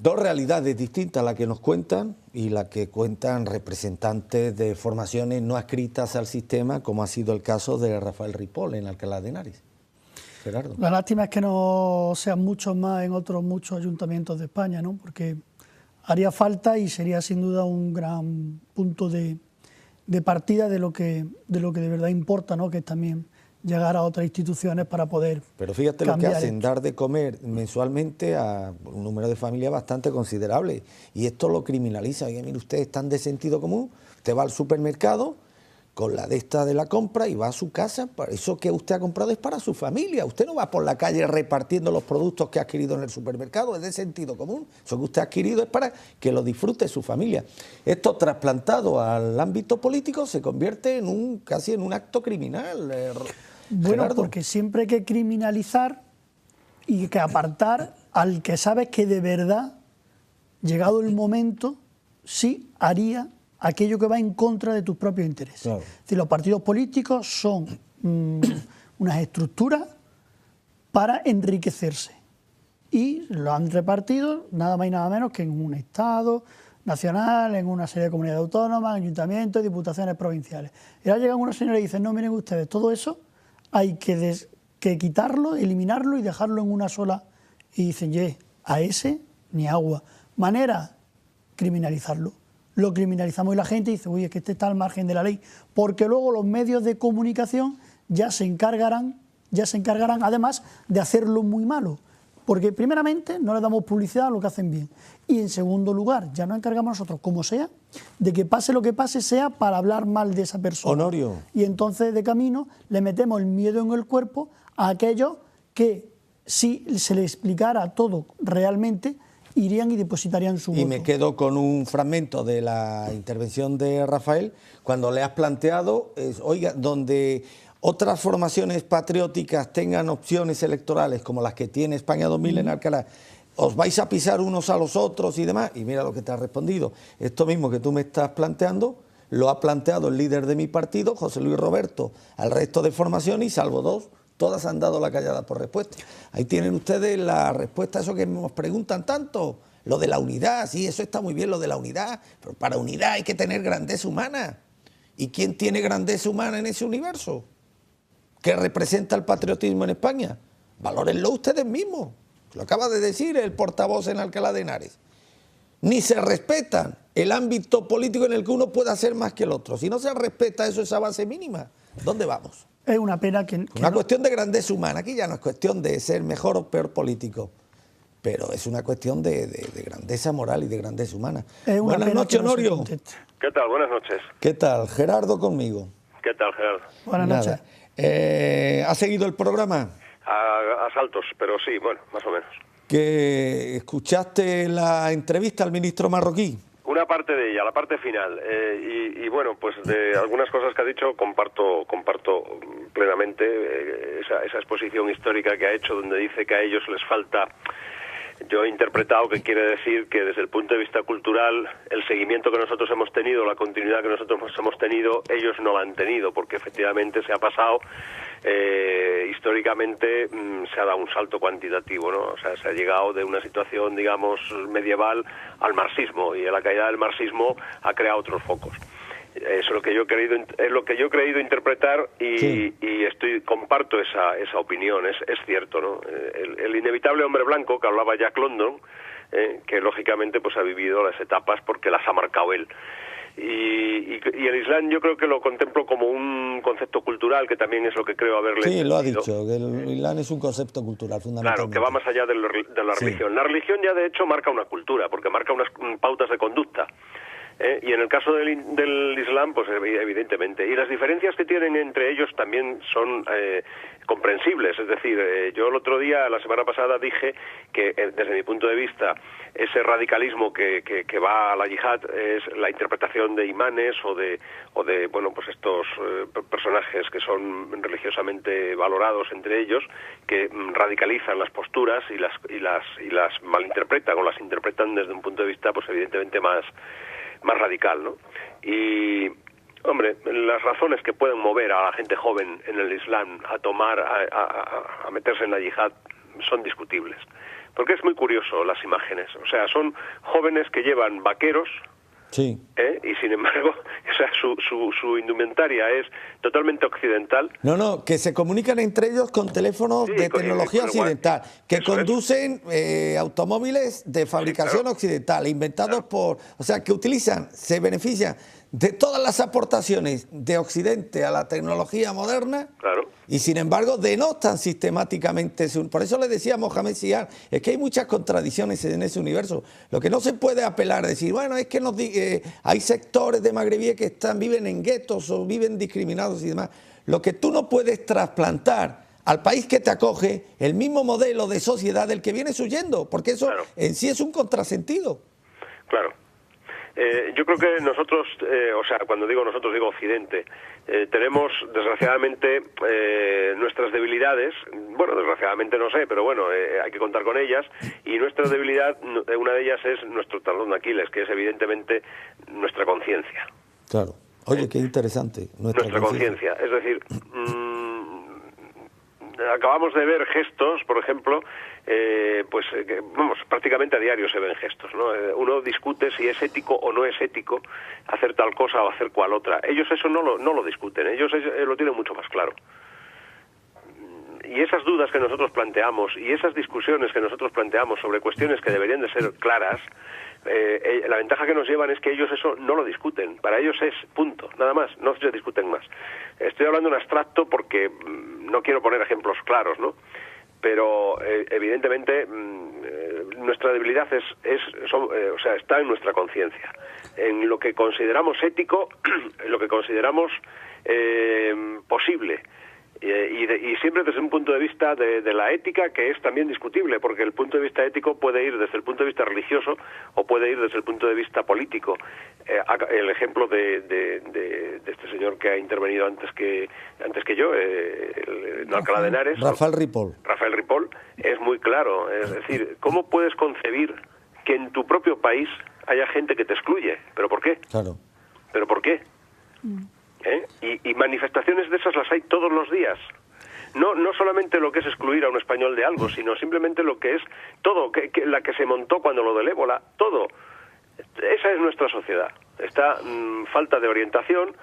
dos realidades distintas, la que nos cuentan y la que cuentan representantes de formaciones no adscritas al sistema, como ha sido el caso de Rafael Ripoll en Alcalá de Henares. Gerardo. La lástima es que no sean muchos más en otros muchos ayuntamientos de España, ¿no? Porque haría falta y sería sin duda un gran punto de partida de lo que de verdad importa, ¿no? Que es también llegar a otras instituciones para poder Pero fíjate lo que hacen, esto. dar de comer mensualmente a un número de familias bastante considerable, y esto lo criminaliza. Oye, mire, usted es tan de sentido común, usted va al supermercado con la de esta de la compra y va a su casa, eso que usted ha comprado es para su familia, usted no va por la calle repartiendo los productos que ha adquirido en el supermercado, es de sentido común, eso que usted ha adquirido es para que lo disfrute su familia. Esto trasplantado al ámbito político se convierte en casi en un acto criminal. Bueno, Gerardo. porque siempre hay que criminalizar y que apartar al que sabes que de verdad, llegado el momento, sí haría aquello que va en contra de tus propios intereses. Claro. Es decir, los partidos políticos son unas estructuras para enriquecerse y lo han repartido nada más y nada menos que en un Estado nacional, en una serie de comunidades autónomas, ayuntamientos, diputaciones provinciales. Y ahora llegan unos señores y dicen, no, miren ustedes, todo eso hay que quitarlo, eliminarlo y dejarlo en una sola. Y dicen, a ese ni agua. Manera, criminalizarlo. Lo criminalizamos y la gente dice, uy, es que este está al margen de la ley, porque luego los medios de comunicación ya se encargarán además de hacerlo muy malo, porque primeramente no le damos publicidad a lo que hacen bien, y en segundo lugar, ya nos encargamos nosotros, como sea, de que pase lo que pase, sea para hablar mal de esa persona. Honorio. Y entonces de camino le metemos el miedo en el cuerpo a aquellos que si se les explicara todo realmente, irían y depositarían su voto. Y me quedo con un fragmento de la intervención de Rafael, cuando le has planteado, oiga, donde otras formaciones patrióticas tengan opciones electorales como las que tiene España 2000 en Alcalá, os vais a pisar unos a los otros y demás, y mira lo que te ha respondido. Esto mismo que tú me estás planteando, lo ha planteado el líder de mi partido, José Luis Roberto, al resto de formaciones, y salvo dos, todas han dado la callada por respuesta. Ahí tienen ustedes la respuesta a eso que nos preguntan tanto, lo de la unidad. Sí, eso está muy bien, lo de la unidad, pero para unidad hay que tener grandeza humana. ¿Y quién tiene grandeza humana en ese universo? ¿Qué representa el patriotismo en España? Valórenlo ustedes mismos. Lo acaba de decir el portavoz en Alcalá de Henares. Ni se respetan el ámbito político en el que uno pueda hacer más que el otro. Si no se respeta eso, esa base mínima, ¿dónde vamos? Es una pena que una cuestión de grandeza humana. Aquí ya no es cuestión de ser mejor o peor político, pero es una cuestión de grandeza moral y de grandeza humana. Buenas noches, Honorio. ¿Qué tal? Buenas noches. ¿Qué tal? Gerardo conmigo. ¿Qué tal, Gerardo? Buenas noches. ¿Ha seguido el programa? A saltos, pero sí, bueno, más o menos. ¿Que escuchaste la entrevista al ministro marroquí? Una parte de ella, la parte final. Y bueno, pues de algunas cosas que ha dicho comparto plenamente esa exposición histórica que ha hecho, donde dice que a ellos les falta. Yo he interpretado que quiere decir que desde el punto de vista cultural, el seguimiento que nosotros hemos tenido, la continuidad que nosotros hemos tenido, ellos no la han tenido, porque efectivamente se ha pasado, históricamente se ha dado un salto cuantitativo, ¿no? O sea, se ha llegado de una situación, digamos, medieval al marxismo, y la caída del marxismo ha creado otros focos. Eso es lo que yo he querido interpretar y, sí. Y comparto esa opinión, es cierto, ¿no? El inevitable hombre blanco que hablaba Jack London, que lógicamente pues ha vivido las etapas porque las ha marcado él. Y el Islam yo creo que lo contemplo como un concepto cultural, que también es lo que creo haberle entendido. Sí, lo ha dicho, que el Islam es un concepto cultural, fundamentalmente. Claro, que va más allá de la religión. Sí. La religión ya de hecho marca una cultura, porque marca unas pautas de conducta. Y en el caso del Islam, pues evidentemente. Y las diferencias que tienen entre ellos también son comprensibles. Es decir, yo el otro día, la semana pasada, dije que desde mi punto de vista, ese radicalismo que va a la yihad es la interpretación de imanes o de bueno, pues estos personajes que son religiosamente valorados entre ellos, que radicalizan las posturas y las malinterpretan o las interpretan desde un punto de vista, pues evidentemente más radical, ¿no? Y, hombre, las razones que pueden mover a la gente joven en el Islam a meterse en la yihad son discutibles. porque es muy curioso las imágenes. O sea, son jóvenes que llevan vaqueros, Sí. y sin embargo, o sea, su indumentaria es totalmente occidental. No, que se comunican entre ellos con teléfonos Sí, de con tecnología el occidental, que eso conducen automóviles de fabricación claro. occidental, inventados por... O sea, que utilizan, se benefician de todas las aportaciones de Occidente a la tecnología moderna. Claro. Y sin embargo denostan sistemáticamente por eso le decía a Mohamed Siar, es que hay muchas contradicciones en ese universo. Lo que no se puede apelar a decir, bueno, es que hay sectores de magrebíes que viven en guetos o viven discriminados y demás. Lo que tú no puedes trasplantar al país que te acoge el mismo modelo de sociedad del que vienes huyendo, porque eso Claro. en sí es un contrasentido. Claro. Yo creo que nosotros, o sea, cuando digo nosotros digo Occidente, tenemos desgraciadamente nuestras debilidades, bueno, desgraciadamente no sé, pero bueno, hay que contar con ellas, y nuestra debilidad, una de ellas es nuestro talón de Aquiles, que es evidentemente nuestra conciencia. Claro. Oye, qué interesante. Nuestra conciencia. Es decir, acabamos de ver gestos, por ejemplo, vamos, prácticamente a diario se ven gestos, ¿no? Uno discute si es ético o no es ético hacer tal cosa o hacer cual otra. Ellos eso no lo discuten, ellos lo tienen mucho más claro. Y esas dudas que nosotros planteamos y esas discusiones que nosotros planteamos sobre cuestiones que deberían de ser claras, la ventaja que nos llevan es que ellos eso no lo discuten. Para ellos es punto, nada más, no se discuten más. Estoy hablando en abstracto porque no quiero poner ejemplos claros, ¿no? Pero evidentemente nuestra debilidad o sea, está en nuestra conciencia, en lo que consideramos ético, en lo que consideramos posible. Y siempre desde un punto de vista de la ética, que es también discutible, porque el punto de vista ético puede ir desde el punto de vista religioso o puede ir desde el punto de vista político. El ejemplo de este señor que ha intervenido antes que yo, en Alcalá de Henares, Rafael Ripoll, es muy claro. Es decir, ¿cómo puedes concebir que en tu propio país haya gente que te excluye? ¿Pero por qué? Claro. ¿Pero por qué? Y manifestaciones de esas las hay todos los días. No solamente lo que es excluir a un español de algo, sino simplemente lo que es todo, la que se montó cuando lo del ébola, todo. Esa es nuestra sociedad. Esta falta de orientación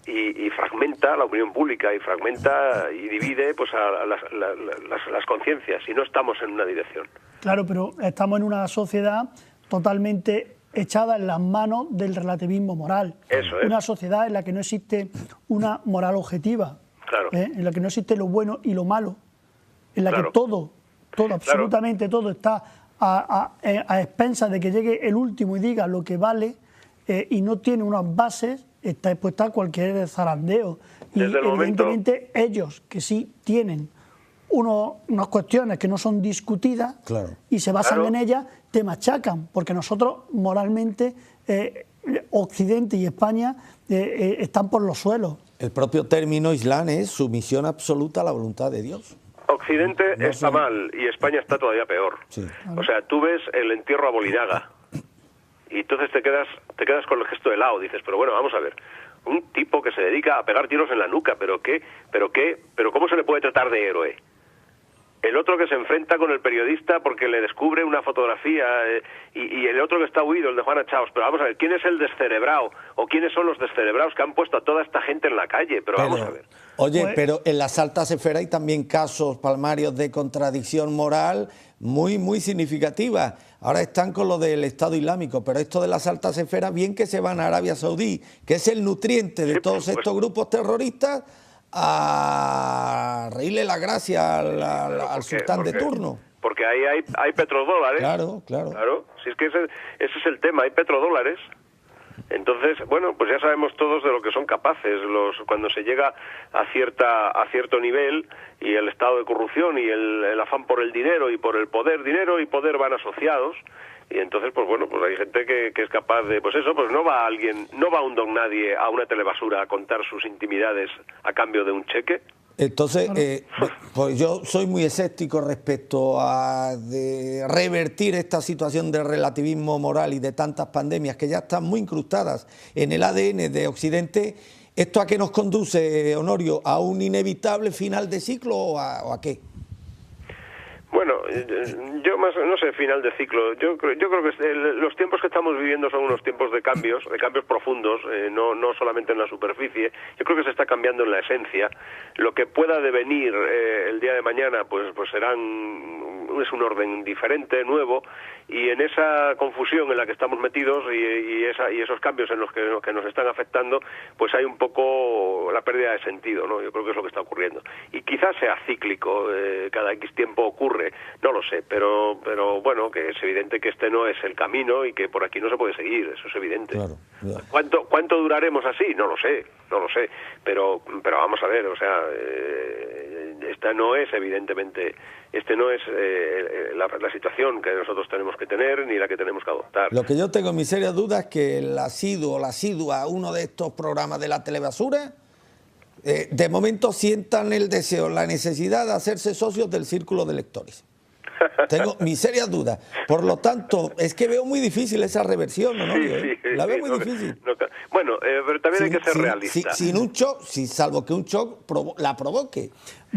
y fragmenta la opinión pública y fragmenta y divide pues a las conciencias, y no estamos en una dirección. Claro, pero estamos en una sociedad totalmente echada en las manos del relativismo moral. Eso es. Una sociedad en la que no existe una moral objetiva, Claro. En la que no existe lo bueno y lo malo, en la Claro. que todo, absolutamente todo está a expensas de que llegue el último y diga lo que vale, y no tiene unas bases, está expuesta a cualquier zarandeo. Y Desde el momento... evidentemente ellos que sí tienen unas cuestiones que no son discutidas, Claro. y se basan Claro. en ellas, te machacan, porque nosotros moralmente, Occidente y España están por los suelos. El propio término Islam es sumisión absoluta a la voluntad de Dios. Occidente No está sé. mal y España está todavía peor. Sí. O sea, tú ves el entierro a Bolinaga y entonces te quedas con el gesto helado. Dices, pero bueno, vamos a ver. Un tipo que se dedica a pegar tiros en la nuca, pero ¿cómo se le puede tratar de héroe? El otro que se enfrenta con el periodista porque le descubre una fotografía, y el otro que está huido, el de Juana Chaos. Pero vamos a ver, ¿quién es el descerebrado? ¿O quiénes son los descerebrados que han puesto a toda esta gente en la calle? Pero vamos a ver. Oye, Pues- pero en las altas esferas hay también casos palmarios de contradicción moral muy, muy significativa. Ahora están con lo del Estado Islámico, pero esto de las altas esferas, bien que se van a Arabia Saudí, que es el nutriente de Sí, por todos supuesto. estos grupos terroristas, a reírle la gracia al ¿Por qué? sultán de turno. Porque ahí hay petrodólares. Claro, claro. Claro, si es que ese es el tema, hay petrodólares. Entonces, bueno, pues ya sabemos todos de lo que son capaces cuando se llega a cierto nivel, y el estado de corrupción y el afán por el dinero y por el poder. Dinero y poder van asociados, y entonces, pues bueno, pues hay gente que es capaz de, pues eso, pues no va un don nadie a una telebasura a contar sus intimidades a cambio de un cheque. Entonces, pues yo soy muy escéptico respecto a de revertir esta situación de relativismo moral y de tantas pandemias que ya están muy incrustadas en el ADN de Occidente. ¿Esto a qué nos conduce, Honorio? ¿A un inevitable final de ciclo o a qué? Bueno, yo más, no sé, final de ciclo. Yo creo que los tiempos que estamos viviendo son unos tiempos de cambios profundos, no solamente en la superficie. Yo creo que se está cambiando en la esencia. Lo que pueda devenir el día de mañana, pues es un orden diferente, nuevo, y en esa confusión en la que estamos metidos y esos cambios en los que nos están afectando, pues hay un poco la pérdida de sentido, ¿no? Yo creo que es lo que está ocurriendo. Y quizás sea cíclico, cada X tiempo ocurre, no lo sé, pero bueno, que es evidente que este no es el camino y que por aquí no se puede seguir, eso es evidente. Claro, claro. ¿Cuánto duraremos así? No lo sé, pero vamos a ver, o sea, esta no es evidentemente, la situación que nosotros tenemos que tener ni la que tenemos que adoptar. Lo que yo tengo mis serias dudas es que el asiduo o la asidua a uno de estos programas de la telebasura, de momento sientan el deseo, la necesidad de hacerse socios del círculo de lectores. Tengo mis serias dudas. Por lo tanto, es que veo muy difícil esa reversión, ¿no? La veo muy difícil. Bueno, pero también hay que ser realista. Sin un shock, salvo que un shock la provoque.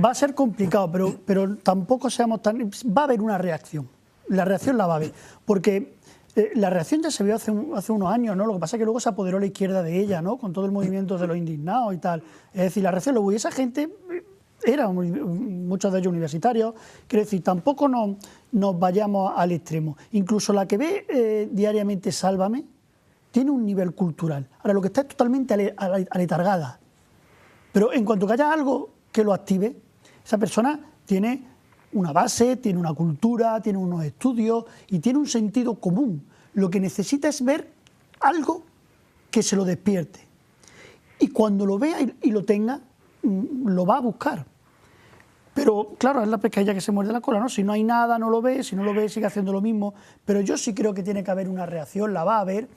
Va a ser complicado, pero tampoco seamos tan... Va a haber una reacción. La reacción la va a haber. Porque la reacción ya se vio hace unos años, ¿no? Lo que pasa es que luego se apoderó la izquierda de ella, ¿no? Con todo el movimiento de los indignados y tal. Es decir, la reacción luego... Y esa gente... eran muchos de ellos universitarios, quiero decir, tampoco nos vayamos al extremo. Incluso la que ve diariamente Sálvame tiene un nivel cultural. Ahora, lo que está es totalmente aletargada. Pero en cuanto que haya algo que lo active, esa persona tiene una base, tiene una cultura, tiene unos estudios y tiene un sentido común. Lo que necesita es ver algo que se lo despierte. Y cuando lo vea y lo tenga, lo va a buscar. Pero claro, es la pescadilla que se muerde la cola, ¿no? Si no hay nada, no lo ve, si no lo ve, sigue haciendo lo mismo. Pero yo sí creo que tiene que haber una reacción, la va a haber,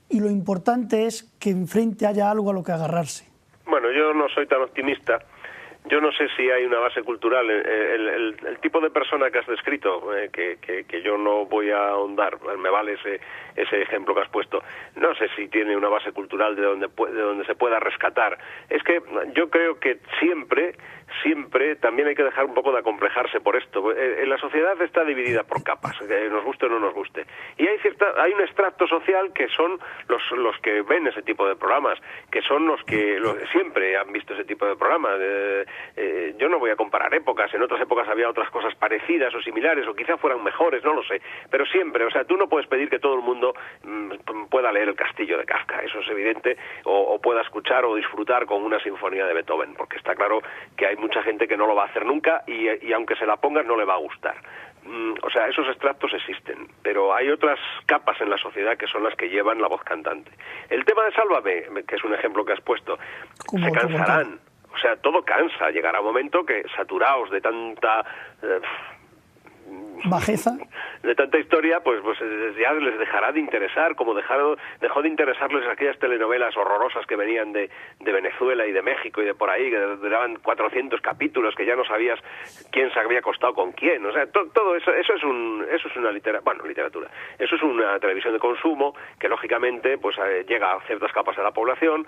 y lo importante es que enfrente haya algo a lo que agarrarse. Bueno, yo no soy tan optimista. Yo no sé si hay una base cultural. El tipo de persona que has descrito, que yo no voy a ahondar, me vale ese ejemplo que has puesto. No sé si tiene una base cultural de donde se pueda rescatar. Es que yo creo que siempre también hay que dejar un poco de acomplejarse por esto. La sociedad está dividida por capas, nos guste o no nos guste. Y hay un extracto social que son los que ven ese tipo de programas, que son los que siempre han visto ese tipo de programas. Yo no voy a comparar épocas, en otras épocas había otras cosas parecidas o similares, o quizá fueran mejores, no lo sé. Pero siempre, o sea, tú no puedes pedir que todo el mundo pueda leer El Castillo de Kafka, eso es evidente, o pueda escuchar o disfrutar con una sinfonía de Beethoven, porque está claro que hay mucha gente que no lo va a hacer nunca y aunque se la pongas no le va a gustar. O sea, esos extractos existen, pero hay otras capas en la sociedad que son las que llevan la voz cantante. El tema de Sálvame, que es un ejemplo que has puesto, se cansarán. O sea, todo cansa. Llegará un momento que, saturados de tanta... bajeza, de tanta historia, pues ya les dejará de interesar, como dejó de interesarles aquellas telenovelas horrorosas que venían de Venezuela y de México y de por ahí, que duraban 400 capítulos, que ya no sabías quién se había acostado con quién. O sea, todo eso es una literatura. Eso es una televisión de consumo que lógicamente pues llega a ciertas capas de la población.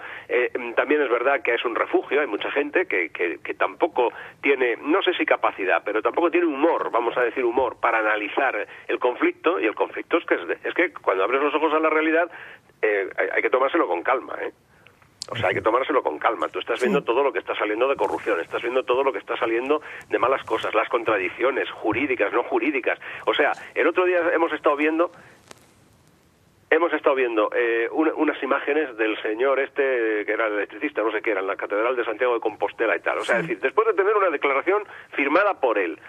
También es verdad que es un refugio, hay mucha gente que tampoco tiene, no sé si capacidad, pero tampoco tiene humor, vamos a decir humor, para analizar el conflicto, y el conflicto es que cuando abres los ojos a la realidad hay que tomárselo con calma, O sea, hay que tomárselo con calma. Tú estás viendo todo lo que está saliendo de corrupción, estás viendo todo lo que está saliendo de malas cosas, las contradicciones jurídicas, no jurídicas. O sea, el otro día hemos estado viendo unas imágenes del señor que era el electricista, no sé qué era, en la Catedral de Santiago de Compostela y tal. O sea, es decir, después de tener una declaración firmada por él,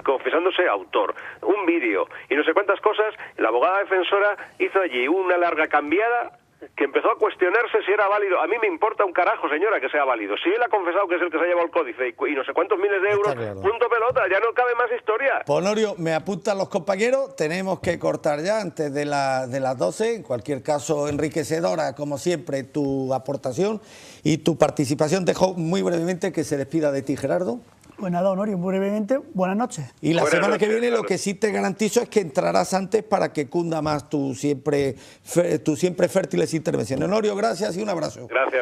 confesándose autor, un vídeo y no sé cuántas cosas, la abogada defensora hizo allí una larga cambiada que empezó a cuestionarse si era válido. A mí me importa un carajo, señora, que sea válido. Si él ha confesado que es el que se ha llevado el códice y no sé cuántos miles de euros, claro. Punto pelota, ya no cabe más historia. Honorio, me apuntan los compañeros, tenemos que cortar ya antes de las 12. En cualquier caso, enriquecedora, como siempre, tu aportación y tu participación. Dejo muy brevemente que se despida de ti, Gerardo. Pues nada, Honorio, muy brevemente, buenas noches. Y la semana que viene lo que sí te garantizo es que entrarás antes para que cunda más tu siempre fértiles intervenciones. Honorio, gracias y un abrazo. Gracias.